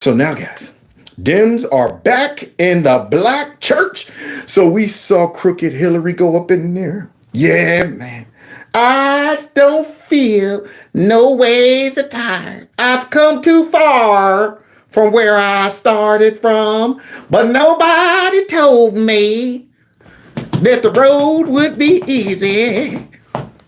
So now, guys, Dems are back in the black church. So we saw crooked Hillary go up in there. Yeah, man. I don't feel no ways are tired. I've come too far from where I started from, but nobody told me that the road would be easy.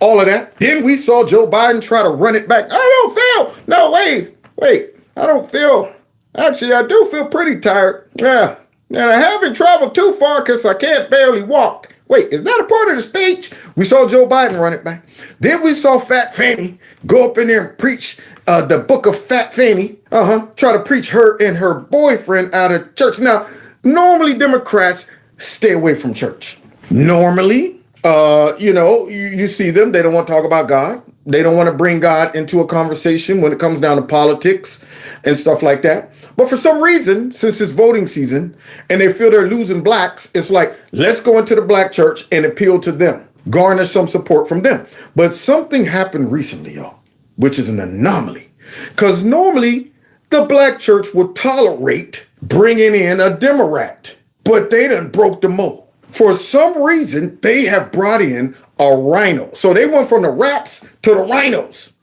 All of that. Then we saw Joe Biden try to run it back. I don't feel no ways. Wait, I don't feel. Actually, I do feel pretty tired. Yeah. And I haven't traveled too far because I can't barely walk. Wait, is that a part of the speech? We saw Joe Biden run it back. Then we saw Fat Fanny go up in there and preach the book of Fat Fanny. Try to preach her and her boyfriend out of church. Now, normally Democrats stay away from church. Normally, you see them. They don't want to talk about God. They don't want to bring God into a conversation when it comes down to politics and stuff like that. But for some reason, since it's voting season and they feel they're losing blacks, it's like, let's go into the black church and appeal to them, garner some support from them. But something happened recently, y'all, which is an anomaly. Because normally the black church would tolerate bringing in a Democrat, but they done broke the mold. For some reason, they have brought in a rhino. So they went from the rats to the rhinos.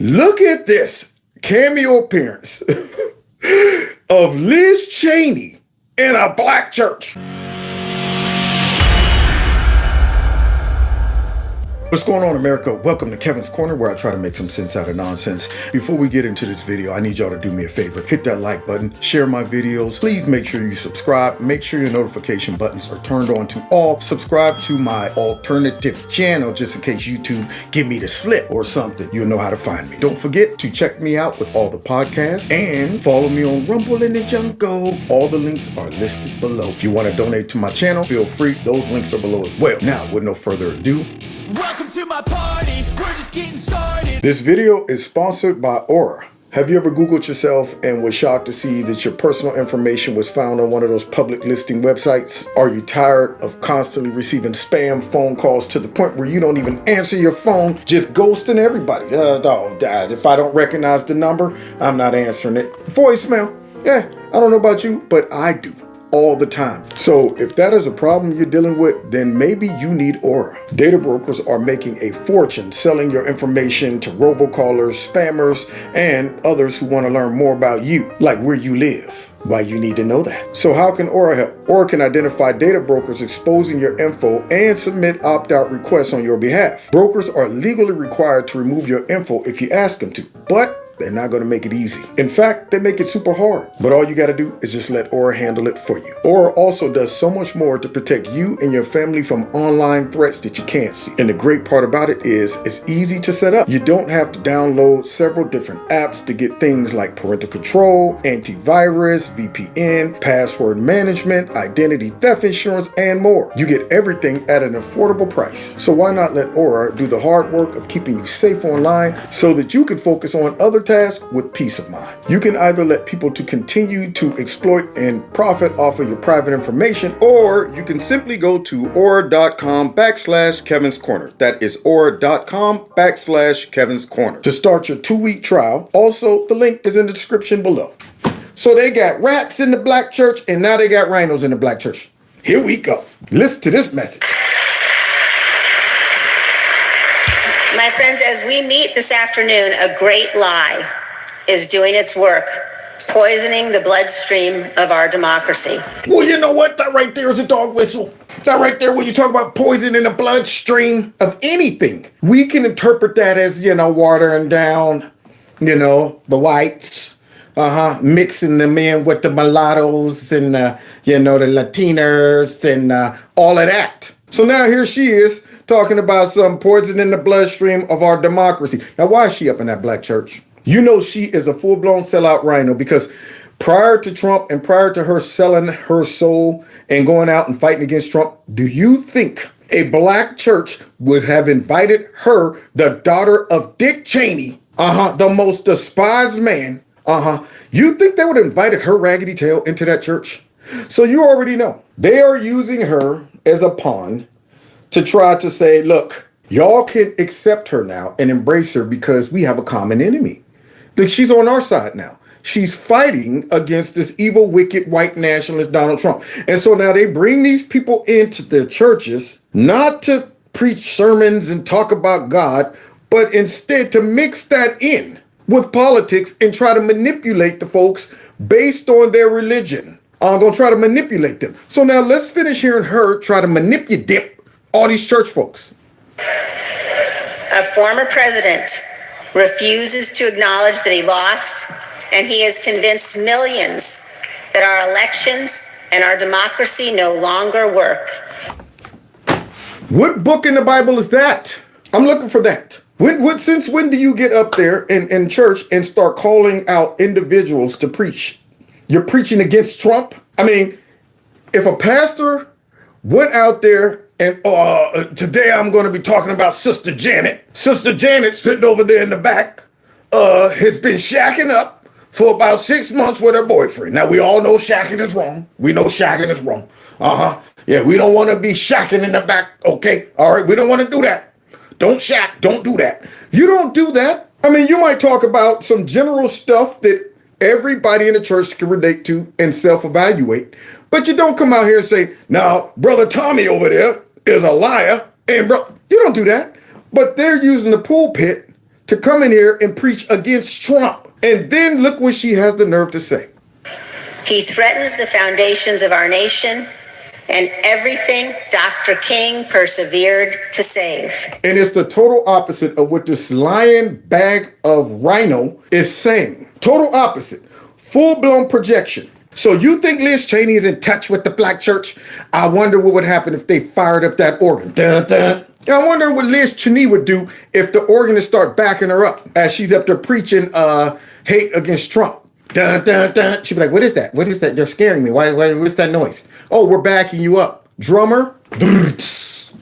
Look at this cameo appearance of Liz Cheney in a black church. What's going on, America? Welcome to Kevin's Corner, where I try to make some sense out of nonsense. Before we get into this video, I need y'all to do me a favor. Hit that like button, share my videos. Please make sure you subscribe. Make sure your notification buttons are turned on to all. Subscribe to my alternative channel, just in case YouTube give me the slip or something. You'll know how to find me. Don't forget to check me out with all the podcasts and follow me on Rumble and the Jungle. All the links are listed below. If you want to donate to my channel, feel free. Those links are below as well. Now, with no further ado, welcome to my party, we're just getting started. This video is sponsored by Aura. Have you ever Googled yourself and was shocked to see that your personal information was found on one of those public listing websites? Are you tired of constantly receiving spam phone calls to the point where you don't even answer your phone, just ghosting everybody? If I don't recognize the number, I'm not answering it. Voicemail, yeah, I don't know about you, but I do. All the time. So if that is a problem you're dealing with, then maybe you need Aura. Data brokers are making a fortune selling your information to robocallers, spammers, and others who want to learn more about you, like where you live. Why you need to know that. So how can Aura help? Aura can identify data brokers exposing your info and submit opt-out requests on your behalf. Brokers are legally required to remove your info if you ask them to, but they're not going to make it easy. In fact, they make it super hard. But all you got to do is just let Aura handle it for you. Aura also does so much more to protect you and your family from online threats that you can't see. And the great part about it is it's easy to set up. You don't have to download several different apps to get things like parental control, antivirus, VPN, password management, identity theft insurance, and more. You get everything at an affordable price. So why not let Aura do the hard work of keeping you safe online so that you can focus on other tasks with peace of mind. You can either let people to continue to exploit and profit off of your private information, or you can simply go to aura.com/Kevin's Corner. That is aura.com/Kevin's Corner to start your 2-week trial. Also, the link is in the description below. So they got rats in the black church, and now they got rhinos in the black church. Here we go. Listen to this message. My friends, as we meet this afternoon, a great lie is doing its work, poisoning the bloodstream of our democracy. Well, you know what? That right there is a dog whistle. That right there, when you talk about poison in the bloodstream of anything, we can interpret that as, watering down, the whites, mixing them in with the mulattoes and, the Latinas and all of that. So now here she is, talking about some poison in the bloodstream of our democracy. Now, why is she up in that black church? You know she is a full-blown sellout rhino, because prior to Trump and prior to her selling her soul and going out and fighting against Trump, do you think a black church would have invited her, the daughter of Dick Cheney, the most despised man, you think they would have invited her raggedy tail into that church? So you already know. They are using her as a pawn to try to say, look, y'all can accept her now and embrace her because we have a common enemy. Look, she's on our side now. she's fighting against this evil, wicked, white nationalist Donald Trump. And so now they bring these people into their churches, not to preach sermons and talk about God, but instead to mix that in with politics and try to manipulate the folks based on their religion. I'm going to try to manipulate them. So now let's finish hearing her try to manipulate all these church folks. A former president refuses to acknowledge that he lost, and he has convinced millions that our elections and our democracy no longer work. What book in the Bible is that? I'm looking for that. Since when do you get up there in church and start calling out individuals to preach? You're preaching against Trump? I mean, if a pastor went out there and today I'm going to be talking about Sister Janet. Sister Janet sitting over there in the back has been shacking up for about 6 months with her boyfriend. Now, we all know shacking is wrong. We know shacking is wrong. Yeah, we don't want to be shacking in the back. Okay, all right, we don't want to do that. Don't shack, don't do that. You don't do that. I mean, you might talk about some general stuff that everybody in the church can relate to and self-evaluate, but you don't come out here and say, now, Brother Tommy over there is a liar, and you don't do that. But they're using the pulpit to come in here and preach against Trump. And then look what she has the nerve to say. He threatens the foundations of our nation and everything Dr. King persevered to save. And it's the total opposite of what this lying bag of rhino is saying. Total opposite. Full-blown projection. So you think Liz Cheney is in touch with the black church? I wonder what would happen if they fired up that organ. Dun, dun. I wonder what Liz Cheney would do if the organists start backing her up as she's up there preaching hate against Trump. Dun, dun, dun. She'd be like, what is that? What is that? You're scaring me. What's that noise? Oh, we're backing you up. Drummer.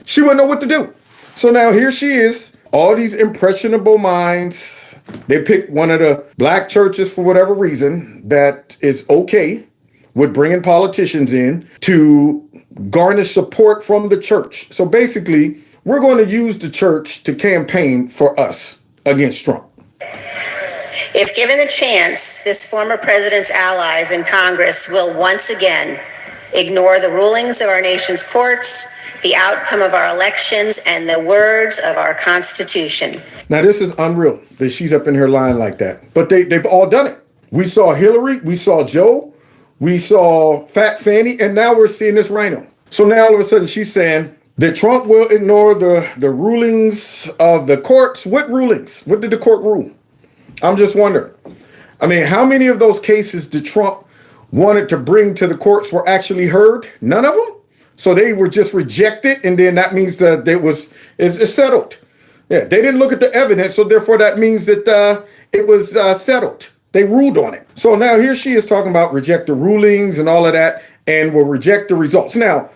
She wouldn't know what to do. So now here she is. All these impressionable minds. They picked one of the black churches for whatever reason that is okay with bringing politicians in to garnish support from the church. So basically, we're going to use the church to campaign for us against Trump. If given the chance, this former president's allies in Congress will once again ignore the rulings of our nation's courts, the outcome of our elections, and the words of our Constitution. Now, this is unreal that she's up in here lying like that. But they've all done it. We saw Hillary, we saw Joe, we saw Fat Fani, and now we're seeing this rhino. So now all of a sudden she's saying that Trump will ignore the rulings of the courts. What rulings? What did the court rule? I'm just wondering. I mean, how many of those cases did Trump wanted to bring to the courts were actually heard? None of them? So they were just rejected, and then that means that it's settled. Yeah, they didn't look at the evidence, so therefore that means that it was settled. They ruled on it. So now here she is talking about reject the rulings and all of that, and will reject the results. Now,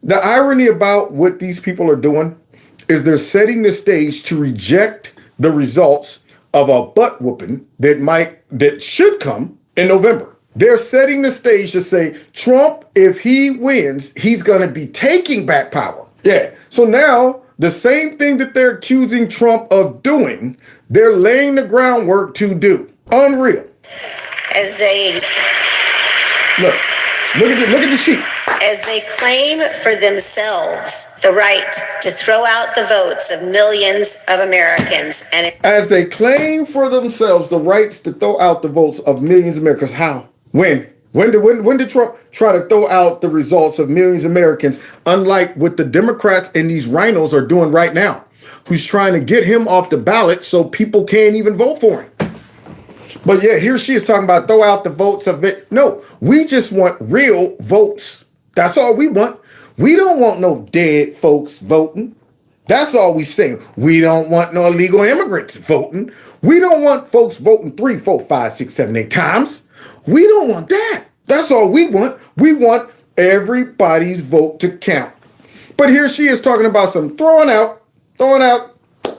the irony about what these people are doing is they're setting the stage to reject the results of a butt whooping that should come in November. They're setting the stage to say, Trump, if he wins, he's going to be taking back power. Yeah. So now the same thing that they're accusing Trump of doing, they're laying the groundwork to do. Unreal. As they look at the sheet. As they claim for themselves the right to throw out the votes of millions of Americans. And as they claim for themselves the rights to throw out the votes of millions of Americans. How? When did Trump try to throw out the results of millions of Americans, unlike what the Democrats and these rhinos are doing right now, who's trying to get him off the ballot so people can't even vote for him? But yeah, here she is talking about throw out the votes of it. No, we just want real votes. That's all we want. We don't want no dead folks voting. That's all we say. We don't want no illegal immigrants voting. We don't want folks voting 3, 4, 5, 6, 7, 8 times. We don't want that. That's all we want. We want everybody's vote to count. But here she is talking about some throwing out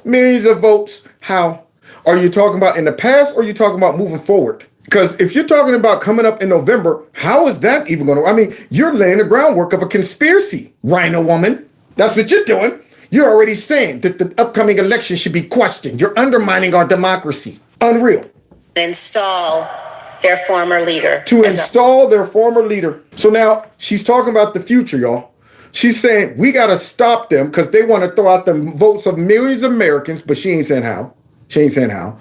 millions of votes. How? Are you talking about in the past or are you talking about moving forward? Because if you're talking about coming up in November, how is that even going to, I mean, you're laying the groundwork of a conspiracy, rhino woman. That's what you're doing. You're already saying that the upcoming election should be questioned. You're undermining our democracy. Unreal. install their former leader. To install their former leader. So now she's talking about the future, y'all. She's saying we got to stop them because they want to throw out the votes of millions of Americans, but she ain't saying how. She ain't saying how.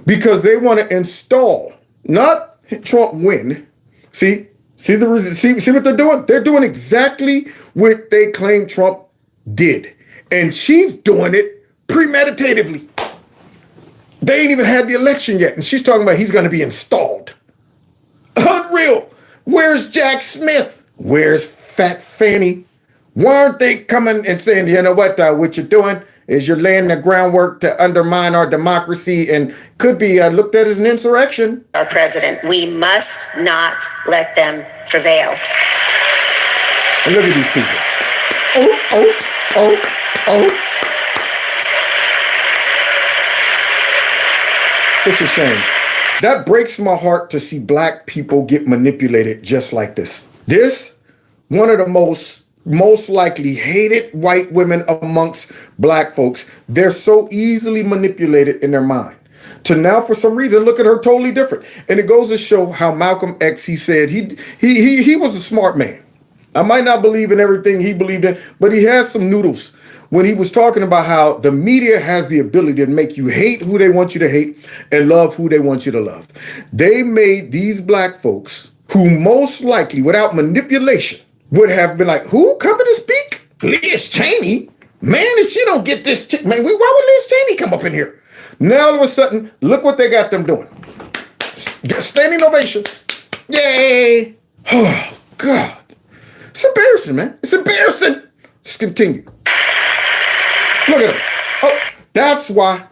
Because they want to install, not Trump win. See what they're doing? They're doing exactly what they claim Trump did. And she's doing it premeditatively. They ain't even had the election yet. And she's talking about he's going to be installed. Unreal. Where's Jack Smith? Where's Fat Fani? Why aren't they coming and saying, you know what you're doing is you're laying the groundwork to undermine our democracy and could be looked at as an insurrection. Our president, we must not let them prevail. And look at these people. Oh. It's a shame. That breaks my heart to see black people get manipulated just like this. This, one of the most likely hated white women amongst black folks, they're so easily manipulated in their mind. To now, for some reason, look at her totally different. And it goes to show how Malcolm X, he said he was a smart man. I might not believe in everything he believed in, but he has some noodles when he was talking about how the media has the ability to make you hate who they want you to hate and love who they want you to love. They made these black folks who most likely, without manipulation, would have been like, who coming to speak? Liz Cheney? Man, if she don't get this, man, why would Liz Cheney come up in here? Now all of a sudden, look what they got them doing. Standing ovation. Yay. Oh, God. It's embarrassing, man. It's embarrassing. Just continue. Look at him. Oh, that's why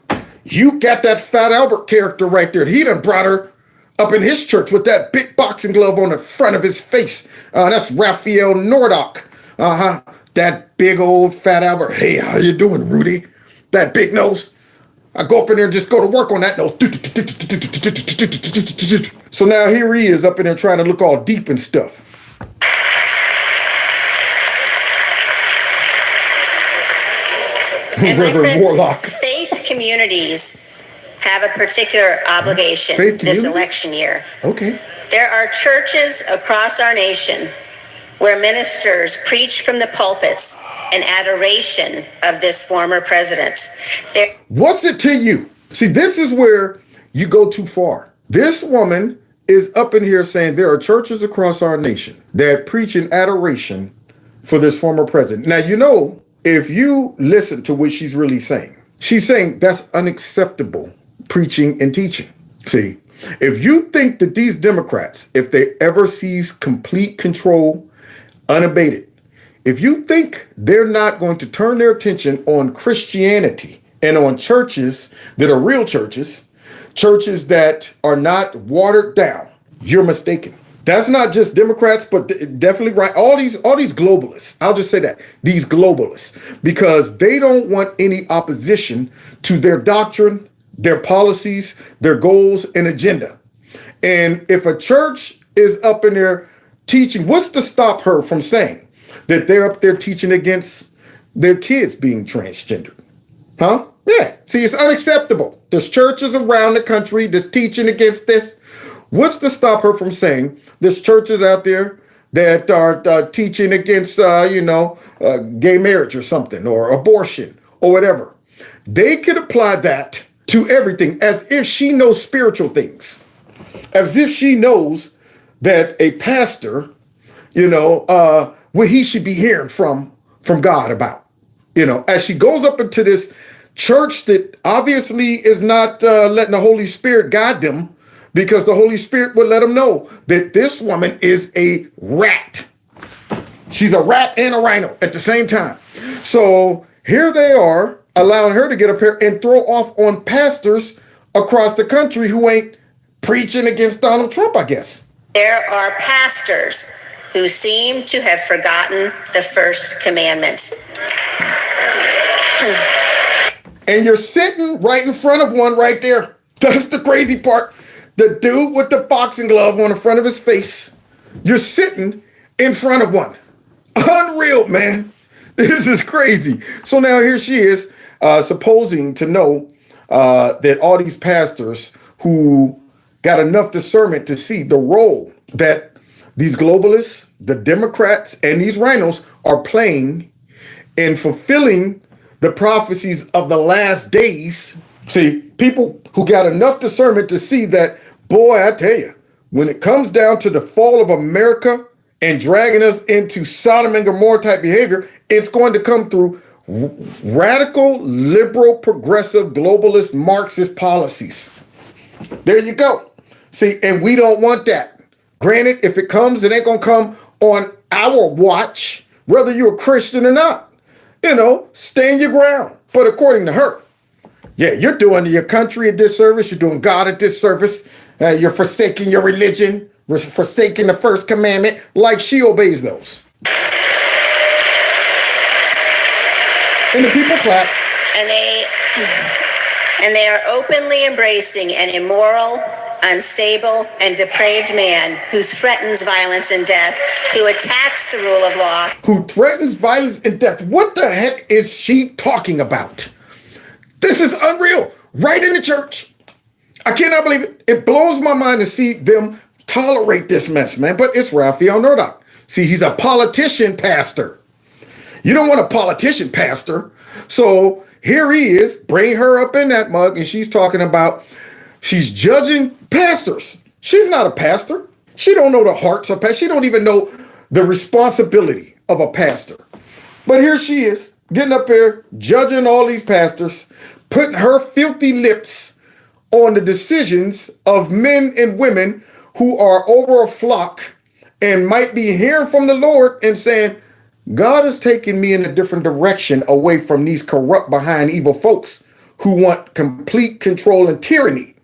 you got that Fat Albert character right there. He done brought her up in his church with that big boxing glove on the front of his face. That's Raphael Nordock. That big old Fat Albert. Hey, how you doing, Rudy? That big nose. I go up in there and just go to work on that nose. So now here he is up in there trying to look all deep and stuff. And my Reverend friends, Warlock. faith communities have a particular obligation this election year. Okay. There are churches across our nation where ministers preach from the pulpits in adoration of this former president. What's it to you? See, this is where you go too far. This woman is up in here saying there are churches across our nation that preach in adoration for this former president. Now, you know, if you listen to what she's really saying, she's saying that's unacceptable preaching and teaching. See, if you think that these Democrats, if they ever seize complete control, unabated, if you think they're not going to turn their attention on Christianity and on churches that are real churches, churches that are not watered down, you're mistaken. That's not just Democrats, but definitely right. All these globalists, I'll just say that, these globalists, because they don't want any opposition to their doctrine, their policies, their goals and agenda. And if a church is up in there teaching, what's to stop her from saying that they're up there teaching against their kids being transgendered? Huh? Yeah. See, it's unacceptable. There's churches around the country that's teaching against this. What's to stop her from saying there's churches out there that are teaching against, gay marriage or something, or abortion or whatever? They could apply that to everything as if she knows spiritual things, as if she knows that a pastor, what he should be hearing from God about, as she goes up into this church that obviously is not letting the Holy Spirit guide them, because the Holy Spirit would let them know that this woman is a rat. She's a rat and a rhino at the same time. So here they are allowing her to get up here and throw off on pastors across the country who ain't preaching against Donald Trump, I guess. There are pastors who seem to have forgotten the first commandment. And you're sitting right in front of one right there. That's the crazy part. The dude with the boxing glove on the front of his face. You're sitting in front of one. Unreal, man. This is crazy. So now here she is, supposing to know that all these pastors who got enough discernment to see the role that these globalists, the Democrats, and these rhinos are playing in fulfilling the prophecies of the last days. See, people who got enough discernment to see that, boy, I tell you, when it comes down to the fall of America and dragging us into Sodom and Gomorrah type behavior, it's going to come through radical, liberal, progressive, globalist, Marxist policies. There you go. See, and we don't want that. Granted, if it comes, it ain't going to come on our watch, whether you're a Christian or not. You know, stand your ground. But according to her, yeah, you're doing your country a disservice. You're doing God a disservice. You're forsaking your religion, forsaking the first commandment, like she obeys those. And the people clap. And they are openly embracing an immoral, unstable, and depraved man who threatens violence and death, who attacks the rule of law. Who threatens violence and death. What the heck is she talking about? This is unreal. Right in the church. I cannot believe it. It blows my mind to see them tolerate this mess, man. But it's Raphael Murdoch. See, he's a politician pastor. You don't want a politician pastor. So here he is, bring her up in that mug, and she's talking about, she's judging pastors. She's not a pastor. She don't know the hearts of pastors. She don't even know the responsibility of a pastor. But here she is, getting up here, judging all these pastors, putting her filthy lips on the decisions of men and women who are over a flock and might be hearing from the Lord and saying, God is taking me in a different direction away from these corrupt behind evil folks who want complete control and tyranny.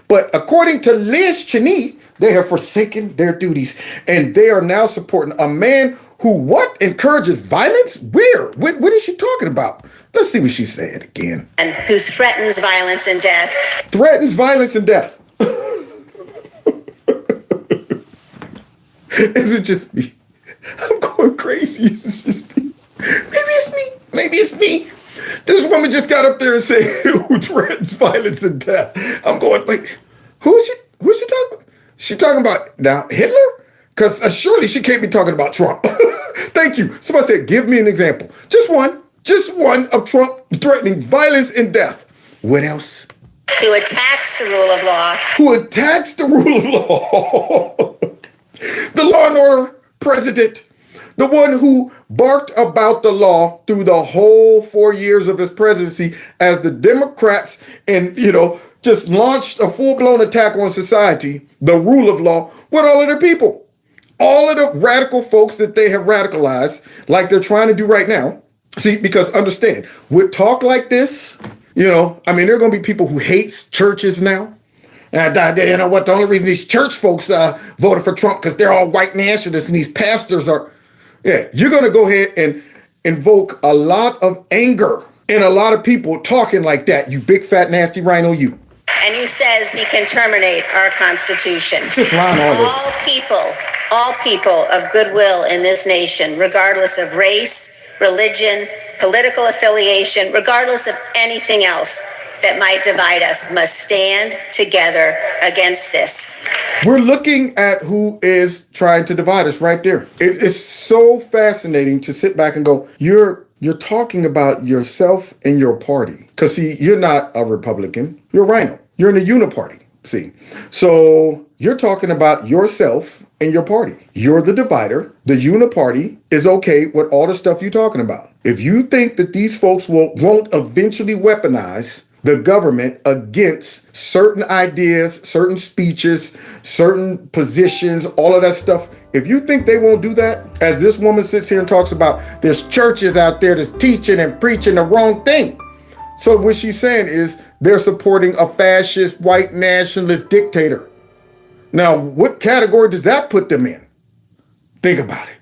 But according to Liz Cheney, they have forsaken their duties and they are now supporting a man who what? Encourages violence? Where? What is she talking about? Let's see what she said again. And who threatens violence and death. Threatens violence and death. Is it just me? I'm going crazy. It's just me. Maybe it's me. Maybe it's me. This woman just got up there and said, who threatens violence and death? I'm going, wait, who's she talking about? She talking about now Hitler? Because surely she can't be talking about Trump. Thank you. Somebody said, give me an example. Just one of Trump threatening violence and death. What else? Who attacks the rule of law. Who attacks the rule of law. The law and order president, the one who barked about the law through the whole 4 years of his presidency as the Democrats and, just launched a full-blown attack on society, the rule of law, with all of their people. All of the radical folks that they have radicalized, like they're trying to do right now. See, because understand, with talk like this, there are going to be people who hate churches now. And you know what? The only reason these church folks voted for Trump because they're all white nationalists and these pastors are, you're going to go ahead and invoke a lot of anger in a lot of people talking like that. You big, fat, nasty rhino, you. And he says he can terminate our Constitution. Just line over. All people of goodwill in this nation, regardless of race, religion, political affiliation, regardless of anything else that might divide us, must stand together against this. We're looking at who is trying to divide us right there. It's so fascinating to sit back and go, you're talking about yourself and your party. Because, see, you're not a Republican. You're a rhino. You're in the uniparty, see. So you're talking about yourself and your party. You're the divider. The uniparty is okay with all the stuff you're talking about. If you think that these folks won't eventually weaponize the government against certain ideas, certain speeches, certain positions, all of that stuff. If you think they won't do that, as this woman sits here and talks about, there's churches out there that's teaching and preaching the wrong thing. So what she's saying is they're supporting a fascist, white nationalist dictator. Now, what category does that put them in? Think about it.